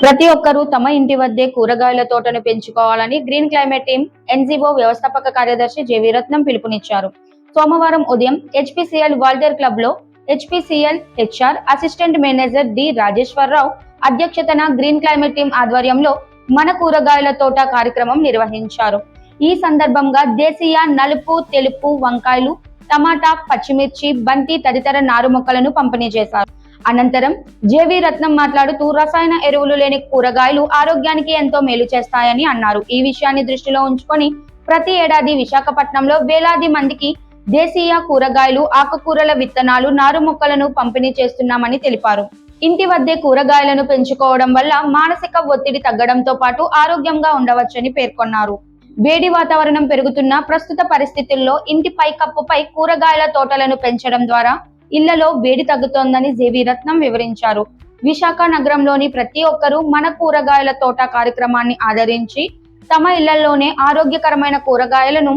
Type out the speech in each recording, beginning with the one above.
ప్రతి ఒక్కరూ తమ ఇంటి వద్దే కూరగాయల తోటను పెంచుకోవాలని గ్రీన్ క్లైమేట్ టీమ్ ఎన్జీఓ వ్యవస్థాపక కార్యదర్శి జెవి రత్నం పిలుపునిచ్చారు. సోమవారం ఉదయం హెచ్పిసిఎల్ వాల్టేర్ క్లబ్ లో HPCL HR assistant manager D Rajeswararao అధ్యక్షతన గ్రీన్ క్లైమేట్ టీమ్ ఆధ్వర్యంలో మన కూరగాయల తోట కార్యక్రమం నిర్వహించారు. ఈ సందర్భంగా దేశీయ నలుపు, తెలుపు వంకాయలు, టమాటా, పచ్చిమిర్చి, బంతి తదితర నారు మొక్కలను పంపిణీ చేశారు. అనంతరం జెవి రత్నం మాట్లాడుతూ రసాయన ఎరువులు లేని కూరగాయలు ఆరోగ్యానికి ఎంతో మేలు చేస్తాయని అన్నారు. ఈ విషయాన్ని దృష్టిలో ఉంచుకొని ప్రతి ఏడాది విశాఖపట్నంలో వేలాది మందికి దేశీయ కూరగాయలు, ఆకుకూరల విత్తనాలు, నారు మొక్కలను పంపిణీ చేస్తున్నామని తెలిపారు. ఇంటి వద్దే కూరగాయలను పెంచుకోవడం వల్ల మానసిక ఒత్తిడి తగ్గడంతో పాటు ఆరోగ్యంగా ఉండవచ్చని పేర్కొన్నారు. వేడి వాతావరణం పెరుగుతున్న ప్రస్తుత పరిస్థితుల్లో ఇంటి పైకప్పుపై కూరగాయల తోటలను పెంచడం ద్వారా ఇళ్లలో వేడి తగ్గుతోందని జెవి రత్నం వివరించారు. విశాఖ నగరంలోని ప్రతి ఒక్కరూ మన కూరగాయల తోట కార్యక్రమాన్ని ఆదరించి తమ ఇళ్లలోనే ఆరోగ్యకరమైన కూరగాయలను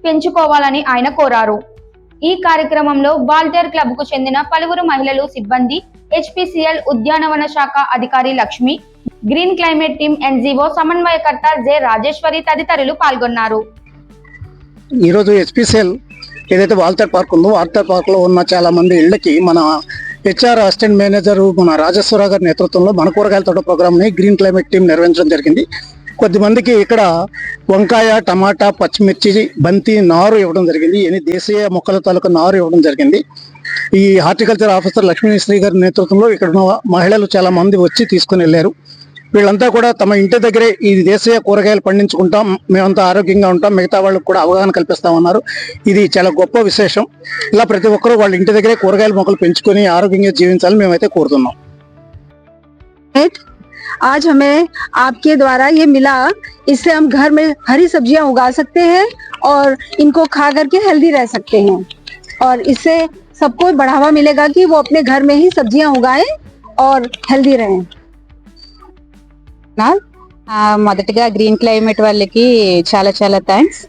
పెంచుకోవాలని ఆయన కోరారు. ఈ కార్యక్రమంలో వాల్టేర్ క్లబ్ కు చెందిన పలువురు మహిళలు, సిబ్బంది, హెచ్పిసిఎల్ ఉద్యానవన శాఖ అధికారి Lakshmi, green climate team NGO సమన్వయకర్త జె రాజేశ్వరి తదితరులు పాల్గొన్నారు. ఈరోజు హెచ్పిసిఎల్ ఏదైతే వాల్టేర్ పార్క్ ఉందో వాల్టేర్ పార్క్ లో ఉన్న చాలా మంది ఇళ్లకి మన హెచ్ఆర్ అసిస్టెంట్ మేనేజర్ మన రాజేశ్వరరావు గారి నేతృత్వంలో మన కూరగాయల తోట ప్రోగ్రామ్ ని గ్రీన్ క్లైమేట్ టీం నిర్వహించడం జరిగింది. కొద్దిమందికి ఇక్కడ వంకాయ, టమాటా, పచ్చిమిర్చి, బంతి నారు ఇవ్వడం జరిగింది. దేశీయ మొక్కల తాలూకా నారు ఇవ్వడం జరిగింది. ఈ హార్టికల్చర్ ఆఫీసర్ లక్ష్మీశ్రీ గారి నేతృత్వంలో ఇక్కడ ఉన్న మహిళలు చాలా మంది వచ్చి తీసుకుని వెళ్ళారు. వీళ్ళంతా కూడా తమ ఇంటి దగ్గరే ఈ దేశీయ కూరగాయలు పండించుకుంటాం, మేమంతా ఆరోగ్యంగా ఉంటాం, మిగతా వాళ్ళకి కూడా అవగాహన కల్పిస్తామన్నారు. ఇది చాలా గొప్ప విశేషం. ఇలా ప్రతి ఒక్కరూ వాళ్ళ ఇంటి దగ్గరే కూరగాయల మొక్కలు పెంచుకొని ఆరోగ్యంగా జీవించాలని మేమైతే కోరుతున్నాం. आज हमें आपके द्वारा ये मिला, इससे हम घर में हरी सब्जियां उगा सकते हैं और इनको खा करके हेल्दी रह सकते हैं और इससे सबको बढ़ावा मिलेगा कि वो अपने घर में ही सब्जियां उगाएं और हेल्दी रहें। మొదటిగా గ్రీన్ క్లైమేట్ వాళ్ళకి చాలా చాలా థ్యాంక్స్.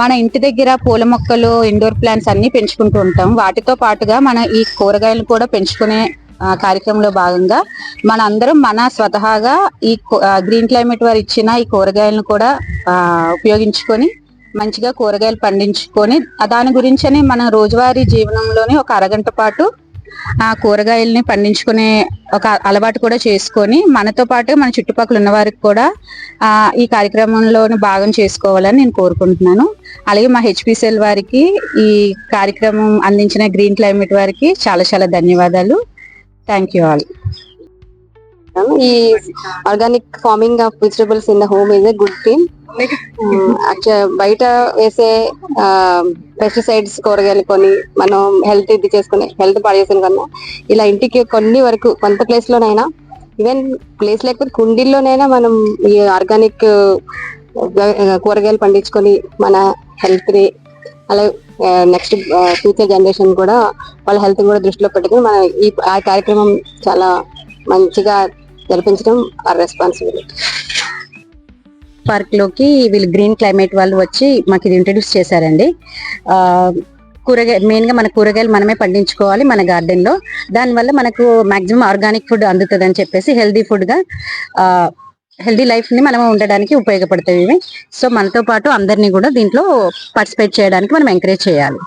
మన ఇంటి దగ్గర పూల మొక్కలు, ఇండోర్ ప్లాంట్స్ అన్ని పెంచుకుంటూ ఉంటాం. వాటితో పాటుగా మన ఈ కూరగాయలు కూడా పెంచుకునే కార్యక్రమంలో భాగంగా మన అందరం మన స్వతహాగా ఈ గ్రీన్ క్లైమేట్ వారు ఇచ్చిన ఈ కూరగాయలను కూడా ఉపయోగించుకొని మంచిగా కూరగాయలు పండించుకొని దాని గురించని మన రోజువారీ జీవనంలోని ఒక అరగంట పాటు ఆ కూరగాయల్ని పండించుకునే ఒక అలవాటు కూడా చేసుకొని మనతో పాటు మన చుట్టుపక్కల ఉన్న వారికి కూడా ఈ కార్యక్రమంలోని భాగం చేసుకోవాలని నేను కోరుకుంటున్నాను. అలాగే మా హెచ్పిసిఎల్ వారికి ఈ కార్యక్రమం అందించిన గ్రీన్ క్లైమేట్ వారికి చాలా చాలా ధన్యవాదాలు. Thank you all. Organic farming of vegetables in the home is a good thing. బయట వేసే పెస్టిసైడ్స్ కూరగాయలు కొని మనం హెల్త్ ఇది చేసుకుని హెల్త్ పాడు చేసుకుని కన్నా ఇలా ఇంటికి కొన్ని వరకు కొంత ప్లేస్ లోనైనా, ఈవెన్ ప్లేస్ లేకపోతే కుండీల్లోనైనా మనం ఈ ఆర్గానిక్ కూరగాయలు పండించుకొని మన హెల్త్ ని, అలాగే నెక్స్ట్ ఫ్యూచర్ జనరేషన్ కూడా వాళ్ళ హెల్త్ కూడా దృష్టిలో పెట్టుకుని మన ఈ కార్యక్రమం చాలా మంచిగా జరిపించడం ఆ రెస్పాన్సిబిలిటీ. పార్క్ లోకి వీళ్ళు గ్రీన్ క్లైమేట్ వాళ్ళు వచ్చి మాకు ఇది ఇంట్రడ్యూస్ చేశారండి. మెయిన్ గా మన కూరగాయలు మనమే పండించుకోవాలి మన గార్డెన్ లో. దానివల్ల మనకు మాక్సిమం ఆర్గానిక్ ఫుడ్ అందుతుంది అని చెప్పేసి హెల్దీ ఫుడ్ గా హెల్దీ లైఫ్ ని మనం ఉండడానికి ఉపయోగపడతాయి ఇవి. సో మనతో పాటు అందరినీ కూడా దీంట్లో పార్టిసిపేట్ చేయడానికి మనం ఎంకరేజ్ చేయాలి.